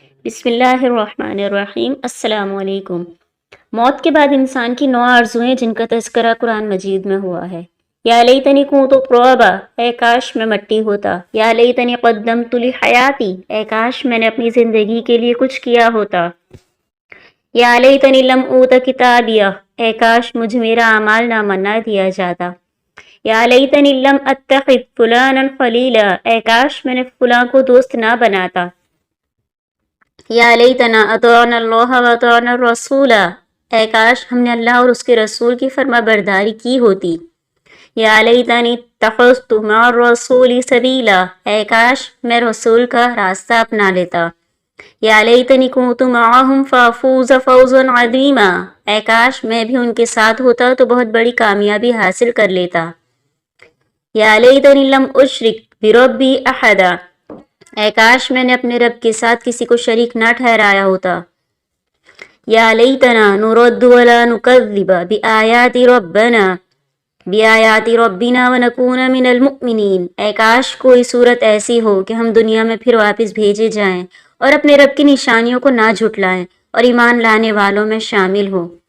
بسم اللہ الرحمن الرحیم۔ السلام علیکم۔ موت کے بعد انسان کی 9 آرزوئیں جن کا تذکرہ قرآن مجید میں ہوا ہے۔ یا لیتنی کنت ترابا، اے کاش میں مٹی ہوتا۔ یا لیتنی قدمت لحیاتی، اے کاش میں نے اپنی زندگی کے لیے کچھ کیا ہوتا۔ یا لیتنی لم اوت کتابیہ، اے کاش مجھے میرا اعمال نامہ نہ دیا جاتا۔ یا لیتنی لم اتخذ فلانا خلیلا، اے کاش میں نے فلاں کو دوست نہ بناتا۔ یا لیتنا اطعنا اللہ و اطعنا الرسول، اے کاش ہم نے اللہ اور اس کے رسول کی فرما برداری کی ہوتی۔ یا لیتنی اتخذت مع الرسول سبیلا، اے کاش میں رسول کا راستہ اپنا لیتا۔ یا لیتنی کنت معہم فافوز فوزا عظیما، اے کاش میں بھی ان کے ساتھ ہوتا تو بہت بڑی کامیابی حاصل کر لیتا۔ یا لیتنی لم اشرک بربی احدا، اے کاش میں نے اپنے رب کے ساتھ کسی کو شریک نہ ٹھہرایا ہوتا۔ یا لیتنا نرد ولا نکذب بآیات ربنا ونکون من المؤمنین، اے کاش کوئی صورت ایسی ہو کہ ہم دنیا میں پھر واپس بھیجے جائیں اور اپنے رب کی نشانیوں کو نہ جھٹلائیں اور ایمان لانے والوں میں شامل ہوں۔